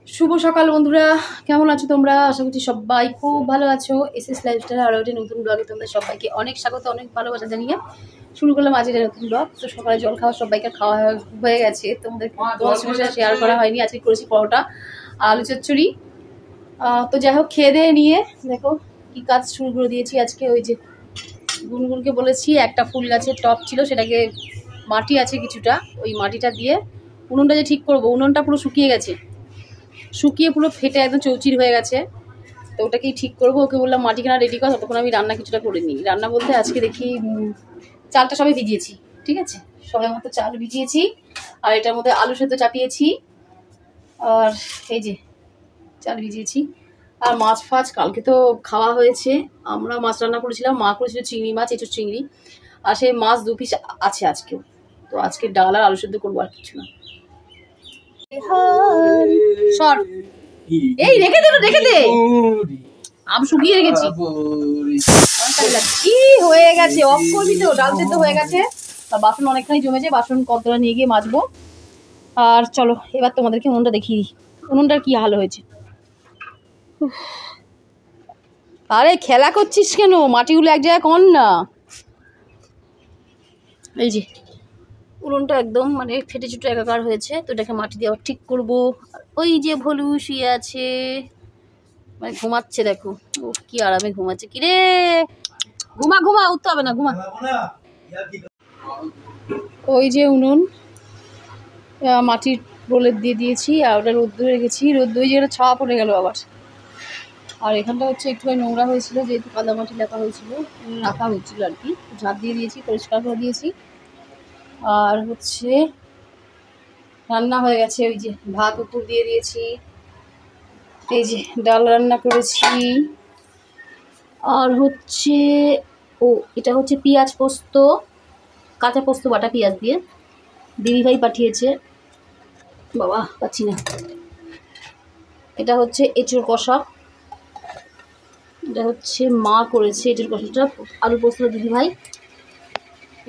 শুভ সকাল বন্ধুরা, কেমন আছো তোমরা? আশা করছি সবাই খুব ভালো আছো। এসএস লাইফস্টাইল আরও একটি নতুন ব্লগে তোমাদের সবাইকে অনেক স্বাগত, অনেক ভালোবাসা জানিয়ে শুরু করলাম আজকের নতুন ব্লগ। তো সকালে জল খাওয়া সবাইকে খাওয়া হয়ে গেছে, তোমাদের সঙ্গে শেয়ার করা হয়নি। আজকে করেছি পরোটা আলু চচ্চড়ি। তো যাই হোক, খেয়ে দিয়ে নিয়ে দেখো কি কাজ শুরু করে দিয়েছি আজকে। ওই যে গুনগুনকে বলেছি, একটা ফুল গাছের টব ছিল, সেটাকে মাটি আছে কিছুটা, ওই মাটিটা দিয়ে উনুনটা যে ঠিক করবো, উনুনটা পুরো শুকিয়ে গেছে, শুকিয়ে পুরো ফেটে একদম চৌচির হয়ে গেছে। তো ওটাকেই ঠিক করবো। ওকে বললাম মাটি কেনা রেডি কর, ততক্ষণ আমি রান্না কিছুটা করে নিই। রান্না বলতে আজকে দেখি চালটা সবাই ভিজিয়েছি, ঠিক আছে, সবাই মতো চাল ভিজিয়েছি, আর এটার মধ্যে আলু সেদ্ধ চাপিয়েছি, আর এই যে চাল ভিজিয়েছি। আর মাছ ফাছ কালকে তো খাওয়া হয়েছে, আমরা মাছ রান্না করেছিলাম, মা করেছিল চিংড়ি মাছ, এঁচোর চিংড়ি, আর সেই মাছ 2 পিস আছে আজকেও। তো আজকে ডাল আর আলু সেদ্ধ করবো, আর কিছু না। সর, এই রেখে দে, আমি শুকিয়ে রেখেছি। কি হয়ে গেছে, অফ করবি তো? ডাল সেদ্ধ হয়ে গেছে, আর বাসন অনেকখানি জমেছে, বাসন কতটা নিয়ে গিয়ে মাজবো। আর চলো এবার তোমাদেরকে উনুনটা দেখিয়ে দিই, উনুনটার কি হাল হয়েছে। আরে খেলা করছিস কেন? মাটিগুলো এক জায়গায় কর না। এই যে উনুনটা একদম মানে ফেটে চুটে একাকার হয়েছে, তো এটাকে মাটি দিয়ে ঠিক করবো। ওই যে ভলু শুয়ে আছে, মানে ঘুমাচ্ছে, দেখো ও কি আরামে ঘুমাচ্ছে। কিরে ঘুমা, উঠতে হবে না, ঘুমা। ওই যে উনুন মাটির প্রলেপ দিয়ে দিয়েছি, আর ওটা রোদ্দুরে রেখেছি, রোদ্দুরে যে ছাওয়া পড়ে গেল আবার। আর এখানটা হচ্ছে একটুখানি নোংরা হয়েছিল, যেহেতু কাদামাটি লেপা হয়েছিল, রাখা হয়েছিল আর কি, ঝাঁট দিয়ে দিয়েছি, পরিষ্কার করে দিয়েছি। আর হচ্ছে রান্না হয়ে গেছে, ওই যে ভাত উপর দিয়ে দিয়েছি, এই যে ডাল রান্না করেছি। আর হচ্ছে এটা হচ্ছে পেঁয়াজ পোস্ত, কাঁচা পোস্ত বাটা পেঁয়াজ দিয়ে দিদিভাই পাঠিয়েছে, বাবা পাচ্ছি না। এটা হচ্ছে এঁচোড় কষা, এটা হচ্ছে মা করেছে এঁচোড় কষাটা, আলু পোস্ত দিদিভাই।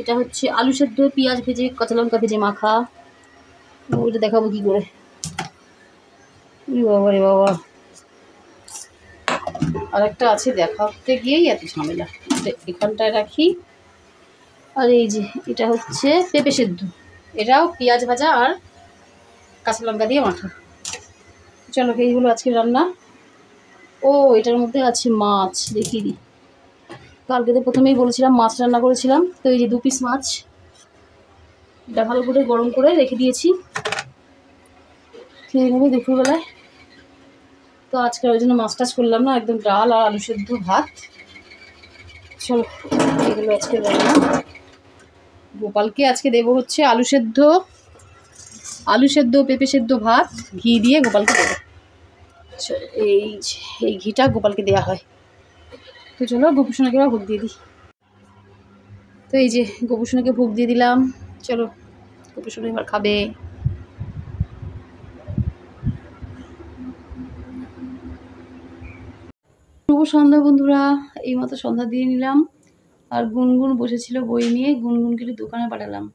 এটা হচ্ছে আলু সেদ্ধ, পেঁয়াজ ভেজে, কাঁচা লঙ্কা ভেজে মাখা। ওইটা দেখাবো কি করে, বাবা রে বাবা। আর একটা আছে, দেখাতে গিয়েই এত ঝামেলা, এখানটায় রাখি। আর এই যে এটা হচ্ছে পেঁপে সেদ্ধ, এটাও পেঁয়াজ ভাজা আর কাঁচা লঙ্কা দিয়ে মাখা। চলো এইগুলো আজকে রান্না। ও এটার মধ্যে আছে মাছ, দেখিয়ে দিই। কালকে তো প্রথমেই বলেছিলাম মাছ রান্না করেছিলাম, তো এই যে 2 পিস মাছ, এটা ভালো করে গরম করে রেখে দিয়েছি, খেয়ে নেবে দুপুরবেলায়। তো আজকে ওই জন্য মাছ টাছ করলাম না, একদম ডাল আর আলু সেদ্ধ ভাত। চলো এগুলো আজকে রান্না। গোপালকে আজকে দেবো হচ্ছে আলু সেদ্ধ পেঁপে সেদ্ধ ভাত, ঘি দিয়ে গোপালকে দেবো। এই ঘিটা গোপালকে দেওয়া হয়। তো চলো গোপুসোনাকে এবার ভোগ দিয়ে দিই। তো এই যে গোপুসোনাকে ভোগ দিয়ে দিলাম, চলো গোপুসোনা এবার খাবে। শুভ সন্ধ্যা বন্ধুরা, এই মতো সন্ধ্যা দিয়ে নিলাম। আর গুনগুন বসেছিল বই নিয়ে, গুনগুনকে একটু দোকানে পাঠালাম।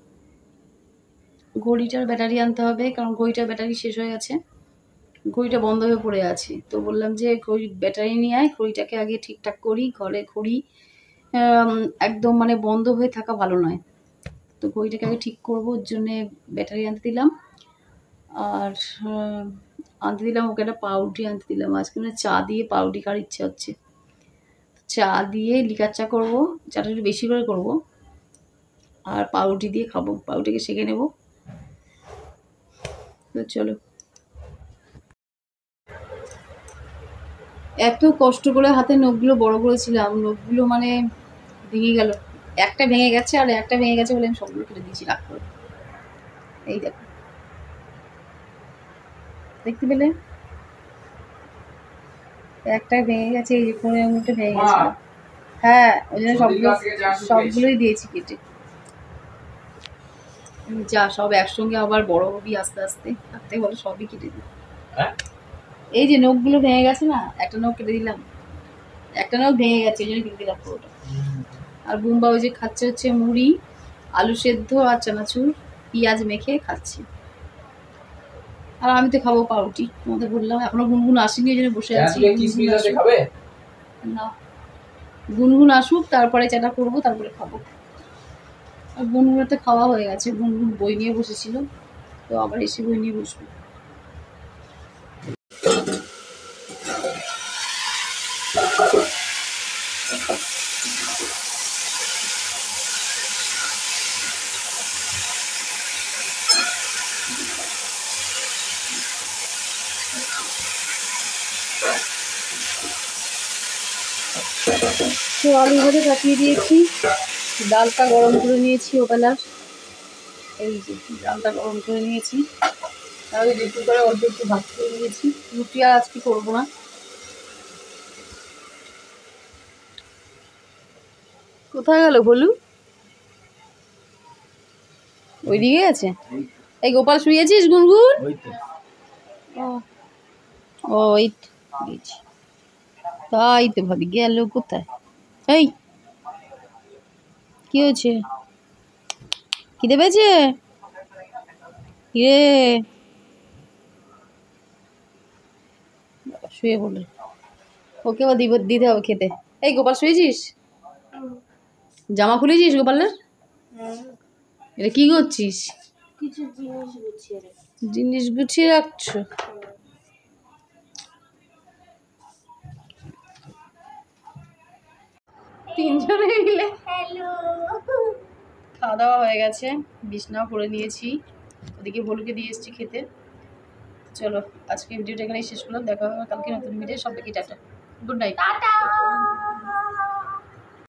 ঘড়িটার ব্যাটারি আনতে হবে, কারণ ঘড়িটার ব্যাটারি শেষ হয়ে গেছে, ঘড়িটা বন্ধ হয়ে পড়ে আছে। তো বললাম যে ঘড়ি ব্যাটারি নিয়ে আয়, ঘড়িটাকে আগে ঠিকঠাক করি। ঘরে ঘড়ি একদম মানে বন্ধ হয়ে থাকা ভালো নয়, তো ঘড়িটাকে আগে ঠিক করবো, ওর জন্যে ব্যাটারি আনতে দিলাম। আর আনতে দিলাম ওকে একটা পাউরুটি আনতে দিলাম, আজকে মানে চা দিয়ে পাউরুটি খাওয়ার ইচ্ছা হচ্ছে। চা দিয়ে লিকার চা করবো, চাটা একটু বেশি করে করবো, আর পাউরুটি দিয়ে খাবো, পাউরুটিকে সেঁকে নেবো। তো চলো, এত কষ্ট করে হাতে নখগুলো বড় করেছিলাম, নখগুলো মানে ভেঙে গেল। একটা ভেঙে গেছে, আর একটা ভেঙে গেছে বলে আমি সবগুলো কেটে দিয়েছি রাগ করে। এই দেখো, দেখতে পেলে একটা ভেঙে গেছে, এই যে কোণের আঙুলটা ভেঙে গেছে। হ্যাঁ, ওই জন্য সবগুলোই দিয়েছি কেটে। যা সব একসঙ্গে আবার বড় হবি আস্তে আস্তে, তার থেকে বলো সবই কেটে দিই। এই যে নখগুলো ভেঙে গেছে না, একটা নখ কেটে দিলাম, একটা নখ ভেঙে গেছে, ওই জন্য কেটে দিলাম পুরোটা। আর বুম্বা ওই যে খাচ্ছে হচ্ছে মুড়ি, আলু সেদ্ধ আর চানাচুর, পেঁয়াজ মেখে খাচ্ছে। আর আমি তো খাবো পাউরুটি, তোমাদের বললাম এখনো গুনগুন আসেনি, এই জন্য বসে আছি। না, গুনগুন আসুক তারপরে চাটা করবো, তারপরে খাবো। আর গুনগুনের তো খাওয়া হয়ে গেছে, গুনগুন বই নিয়ে বসেছিল, তো আবার এসে বই নিয়ে বসবো। তো আলু ভাজা কাটিয়ে দিয়েছি, ডালটা গরম করে নিয়েছি ওবেলার, এই যে ডালটা গরম করে নিয়েছি, আর ওই একটু করে অল্প একটু ভাত করে নিয়েছি। রুটি আর আজকে করবো না। কোথায় গেল বলু? ওইদিকে আছে। এই গোপাল শুয়েছিস গুনগুন? ও ওই তাই তো ভাবি গেল কোথায়। এই কি হয়েছে? খিদে পেয়েছে? কিরে শুয়ে পড়লো, ওকে বা দিতে হবে খেতে। এই গোপাল শুয়েছিস? জামা খুলেছিস গোপালের? এটা কি করছিস? কিছু জিনিস গুছিয়ে রাখছো? তিনজনে মিলে খাওয়া দাওয়া হয়ে গেছে, বিছনাও করে নিয়েছি, ওদিকে বলুকে দিয়ে এসেছি খেতে। চলো আজকে ভিডিওটা এখানেই শেষ করলাম, দেখা হবে কালকে নতুন ভিডিও। সবাইকে টাটা, গুড নাইট।